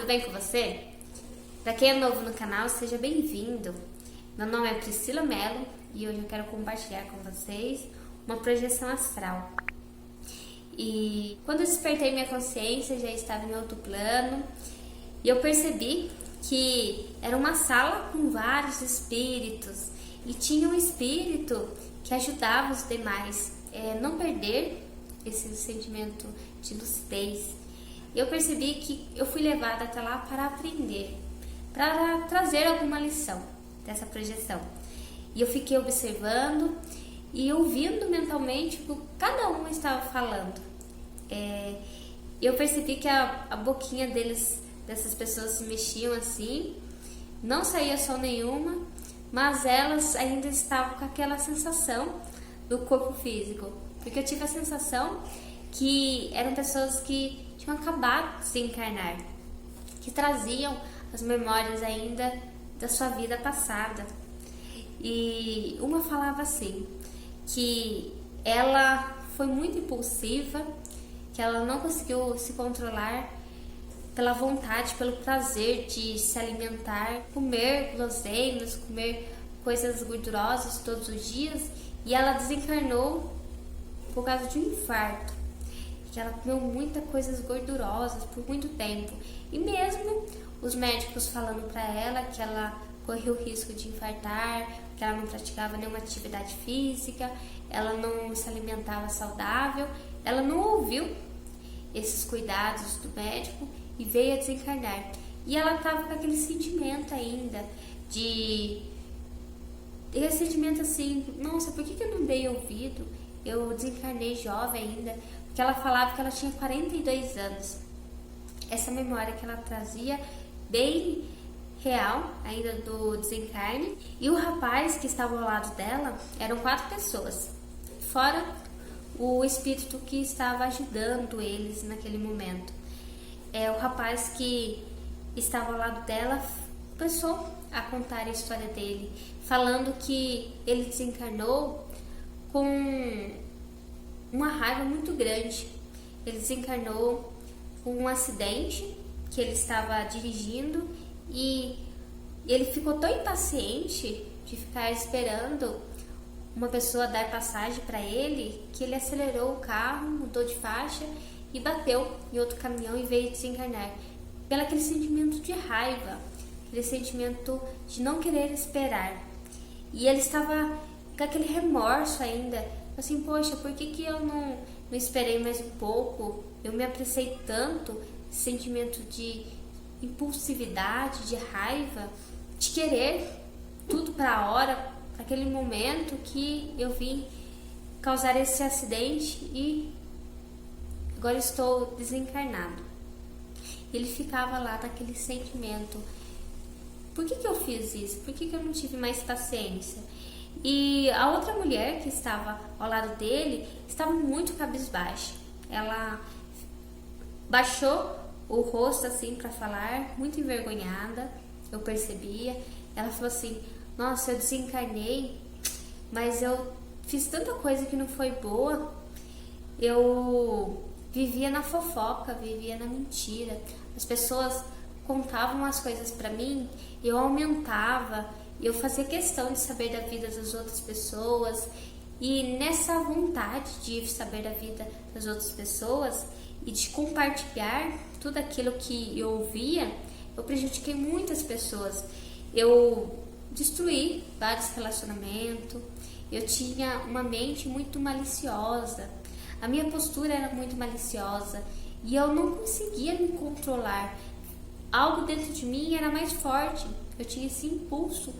bem com você? Para quem é novo no canal, seja bem-vindo. Meu nome é Priscila Mello e hoje eu quero compartilhar com vocês uma projeção astral. E quando eu despertei minha consciência, já estava em outro plano e eu percebi que era uma sala com vários espíritos e tinha um espírito que ajudava os demais a não perder esse sentimento de lucidez. Eu percebi que eu fui levada até lá para aprender, para trazer alguma lição dessa projeção. E eu fiquei observando e ouvindo mentalmente o que cada um estava falando. Eu percebi que a boquinha dessas pessoas se mexiam assim, não saía som nenhuma, mas elas ainda estavam com aquela sensação do corpo físico. Porque eu tive a sensação que eram pessoas que tinham acabado de se encarnar, que traziam as memórias ainda da sua vida passada. E uma falava assim, que ela foi muito impulsiva, que ela não conseguiu se controlar pela vontade, pelo prazer de se alimentar, comer guloseimas, comer coisas gordurosas todos os dias, e ela desencarnou por causa de um infarto, que ela comeu muitas coisas gordurosas por muito tempo, e mesmo os médicos falando para ela que ela corria o risco de infartar, que ela não praticava nenhuma atividade física, ela não se alimentava saudável, ela não ouviu esses cuidados do médico e veio a desencarnar. E ela estava com aquele sentimento ainda de ressentimento assim, nossa, por que eu não dei ouvido? Eu desencarnei jovem ainda, porque ela falava que ela tinha 42 anos. Essa memória que ela trazia bem real ainda do desencarne. E o rapaz que estava ao lado dela, eram 4 pessoas, fora o espírito que estava ajudando eles naquele momento. O rapaz que estava ao lado dela começou a contar a história dele, falando que ele desencarnou com uma raiva muito grande. Ele desencarnou com um acidente que ele estava dirigindo e ele ficou tão impaciente de ficar esperando uma pessoa dar passagem para ele, que ele acelerou o carro, mudou de faixa e bateu em outro caminhão e veio desencarnar. Pelo aquele sentimento de raiva, aquele sentimento de não querer esperar. E ele estava com aquele remorso ainda, assim, poxa, por que eu não esperei mais um pouco? Eu me apressei tanto, esse sentimento de impulsividade, de raiva, de querer tudo para a hora, para aquele momento que eu vim causar esse acidente e agora estou desencarnado. Ele ficava lá naquele sentimento, por que eu fiz isso? Por que eu não tive mais paciência? E a outra mulher que estava ao lado dele estava muito cabisbaixa. Ela baixou o rosto assim para falar, muito envergonhada, eu percebia. Ela falou assim, nossa, eu desencarnei, mas eu fiz tanta coisa que não foi boa. Eu vivia na fofoca, vivia na mentira. As pessoas contavam as coisas para mim, eu aumentava, eu fazia questão de saber da vida das outras pessoas, e nessa vontade de saber da vida das outras pessoas e de compartilhar tudo aquilo que eu ouvia, eu prejudiquei muitas pessoas. Eu destruí vários relacionamentos, eu tinha uma mente muito maliciosa, a minha postura era muito maliciosa e eu não conseguia me controlar. Algo dentro de mim era mais forte, eu tinha esse impulso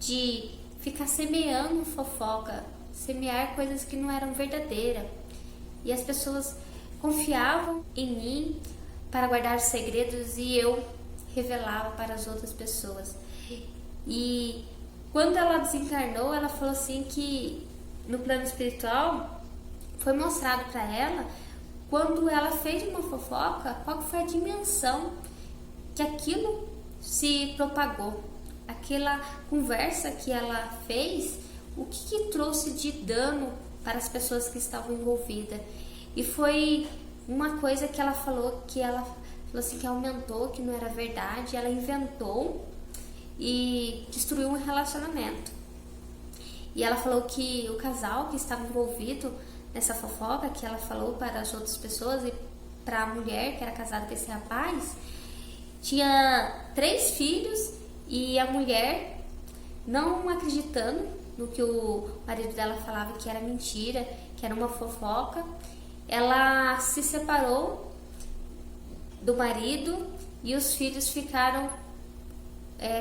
de ficar semeando fofoca, semear coisas que não eram verdadeiras. E as pessoas confiavam em mim para guardar segredos e eu revelava para as outras pessoas. E quando ela desencarnou, ela falou assim que no plano espiritual foi mostrado para ela, quando ela fez uma fofoca, qual foi a dimensão que aquilo se propagou. Aquela conversa que ela fez, o que trouxe de dano para as pessoas que estavam envolvidas. E foi uma coisa que ela falou, que ela falou assim que aumentou, que não era verdade, ela inventou e destruiu um relacionamento. E ela falou que o casal que estava envolvido nessa fofoca, que ela falou para as outras pessoas e para a mulher que era casada com esse rapaz, tinha 3 filhos, e a mulher, não acreditando no que o marido dela falava, que era mentira, que era uma fofoca, ela se separou do marido e os filhos ficaram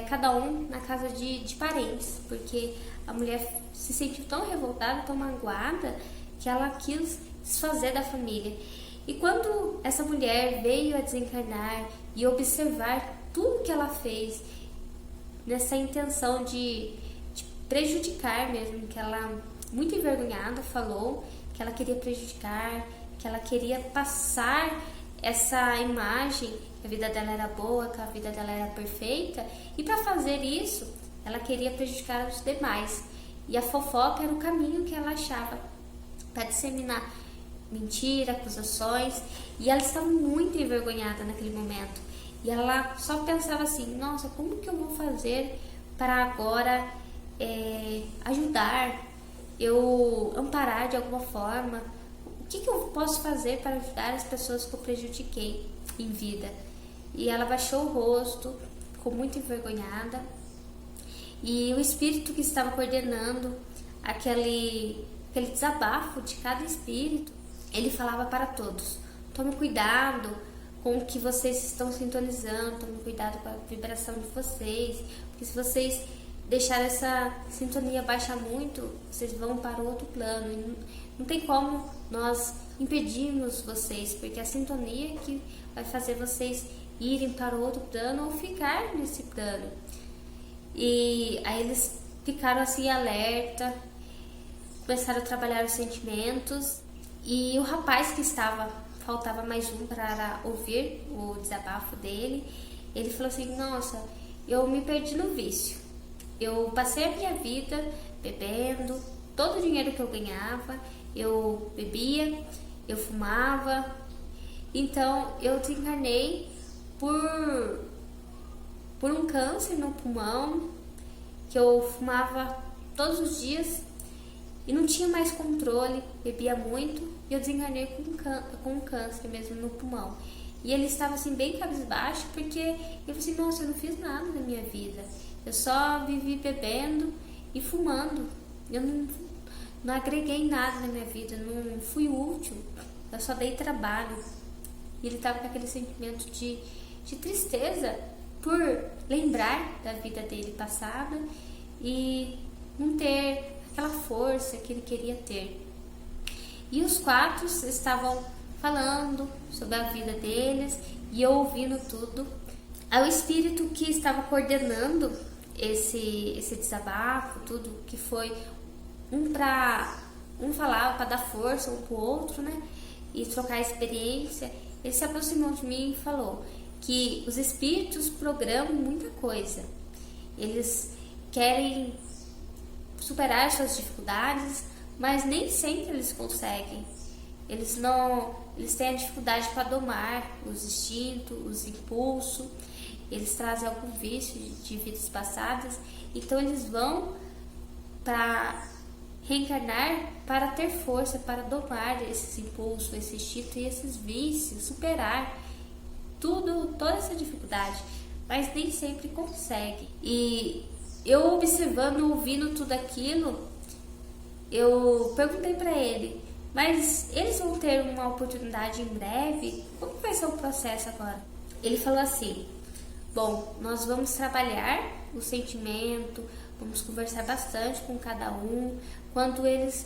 cada um na casa de parentes, porque a mulher se sentiu tão revoltada, tão magoada, que ela quis desfazer da família. E quando essa mulher veio a desencarnar e observar tudo que ela fez nessa intenção de prejudicar mesmo, que ela, muito envergonhada, falou que ela queria prejudicar, que ela queria passar essa imagem, que a vida dela era boa, que a vida dela era perfeita, e para fazer isso, ela queria prejudicar os demais. E a fofoca era o caminho que ela achava para disseminar mentira, acusações, e ela estava muito envergonhada naquele momento. E ela só pensava assim, nossa, como que eu vou fazer para agora ajudar, eu amparar de alguma forma? O que eu posso fazer para ajudar as pessoas que eu prejudiquei em vida? E ela baixou o rosto, ficou muito envergonhada. E o espírito que estava coordenando aquele desabafo de cada espírito, ele falava para todos: tome cuidado com o que vocês estão sintonizando, tome cuidado com a vibração de vocês, porque se vocês deixarem essa sintonia baixar muito, vocês vão para outro plano. E não tem como nós impedirmos vocês, porque a sintonia que vai fazer vocês irem para outro plano ou ficar nesse plano. E aí eles ficaram assim alerta, começaram a trabalhar os sentimentos, e o rapaz que faltava mais um para ouvir o desabafo dele, ele falou assim: nossa, eu me perdi no vício, eu passei a minha vida bebendo, todo o dinheiro que eu ganhava eu bebia, eu fumava, então eu desencarnei por um câncer no pulmão, que eu fumava todos os dias e não tinha mais controle, bebia muito, e eu desencarnei com um câncer mesmo no pulmão. E ele estava assim bem cabisbaixo, porque eu falei assim: nossa, eu não fiz nada na minha vida, eu só vivi bebendo e fumando, eu não agreguei nada na minha vida, não fui útil, eu só dei trabalho. E ele estava com aquele sentimento de tristeza por lembrar da vida dele passada e não ter aquela força que ele queria ter. E os 4 estavam falando sobre a vida deles e eu ouvindo tudo. Aí o espírito que estava coordenando esse desabafo, tudo que foi um falava para dar força um pro outro, né? E trocar experiência. Ele se aproximou de mim e falou que os espíritos programam muita coisa. Eles querem superar suas dificuldades, mas nem sempre eles conseguem. Eles têm a dificuldade para domar os instintos, os impulsos. Eles trazem algum vício de vidas passadas, então eles vão para reencarnar para ter força, para domar esses impulsos, esse instinto e esses vícios, superar toda essa dificuldade, mas nem sempre consegue. E eu observando, ouvindo tudo aquilo, eu perguntei para ele: mas eles vão ter uma oportunidade em breve? Como vai ser o processo agora? Ele falou assim: bom, nós vamos trabalhar o sentimento, vamos conversar bastante com cada um. Quando eles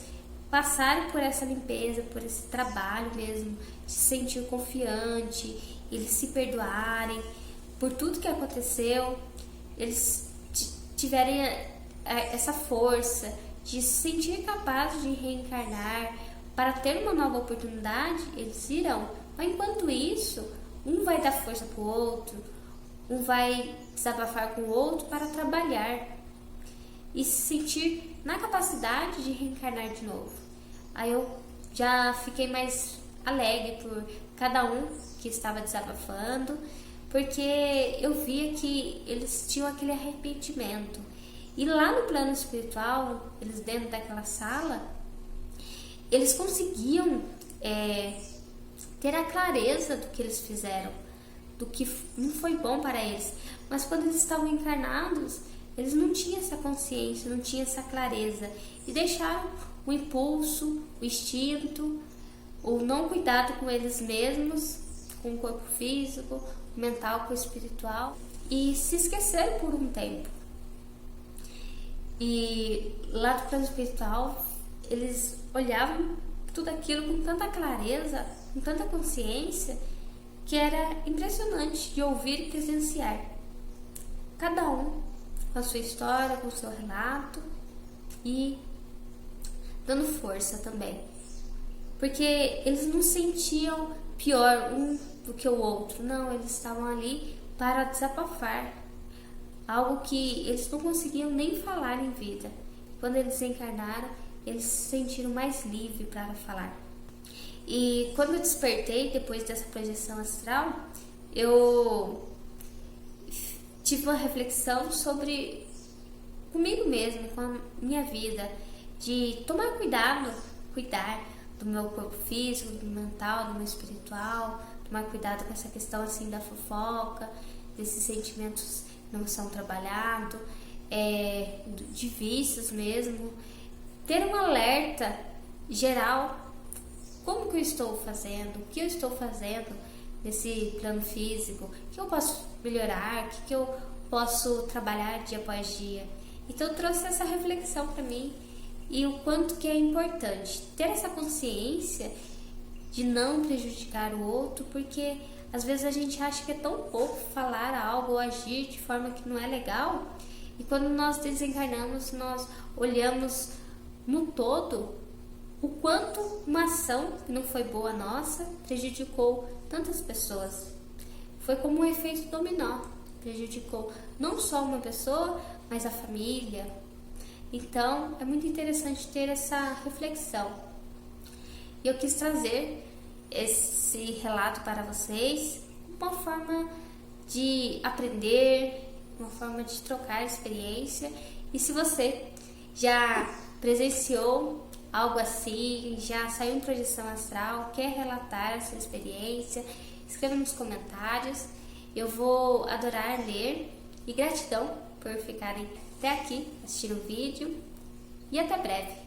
passarem por essa limpeza, por esse trabalho mesmo, de se sentir confiante, eles se perdoarem por tudo que aconteceu, eles tiverem essa força de se sentir capazes de reencarnar para ter uma nova oportunidade, eles irão. Mas enquanto isso, um vai dar força para o outro, um vai desabafar com o outro para trabalhar e se sentir na capacidade de reencarnar de novo. Aí eu já fiquei mais alegre por cada um que estava desabafando, porque eu via que eles tinham aquele arrependimento. E lá no plano espiritual, eles dentro daquela sala, eles conseguiam ter a clareza do que eles fizeram, do que não foi bom para eles. Mas quando eles estavam encarnados, eles não tinham essa consciência, não tinham essa clareza. E deixaram o impulso, o instinto, o não cuidado com eles mesmos, com o corpo físico, o mental, com o espiritual, e se esqueceram por um tempo. E lá do plano espiritual, eles olhavam tudo aquilo com tanta clareza, com tanta consciência, que era impressionante de ouvir e presenciar. Cada um com a sua história, com o seu relato e dando força também. Porque eles não sentiam pior um do que o outro, não, eles estavam ali para desabafar. Algo que eles não conseguiam nem falar em vida. Quando eles encarnaram, eles se sentiram mais livres para falar. E quando eu despertei, depois dessa projeção astral, eu tive uma reflexão sobre comigo mesma, com a minha vida, de tomar cuidar do meu corpo físico, do meu mental, do meu espiritual, tomar cuidado com essa questão assim da fofoca, desses sentimentos que não são trabalhados, de vícios mesmo, ter um alerta geral, como que eu estou fazendo, o que eu estou fazendo nesse plano físico, o que eu posso melhorar, o que eu posso trabalhar dia após dia. Então eu trouxe essa reflexão para mim e o quanto que é importante ter essa consciência de não prejudicar o outro, porque às vezes a gente acha que é tão pouco falar algo ou agir de forma que não é legal, e quando nós desencarnamos, nós olhamos no todo o quanto uma ação que não foi boa nossa prejudicou tantas pessoas. Foi como um efeito dominó, prejudicou não só uma pessoa, mas a família. Então é muito interessante ter essa reflexão. E eu quis trazer esse relato para vocês, uma forma de aprender, uma forma de trocar experiência. E se você já presenciou algo assim, já saiu em projeção astral, quer relatar essa experiência, escreva nos comentários. Eu vou adorar ler, e gratidão por ficarem até aqui assistindo o vídeo, e até breve.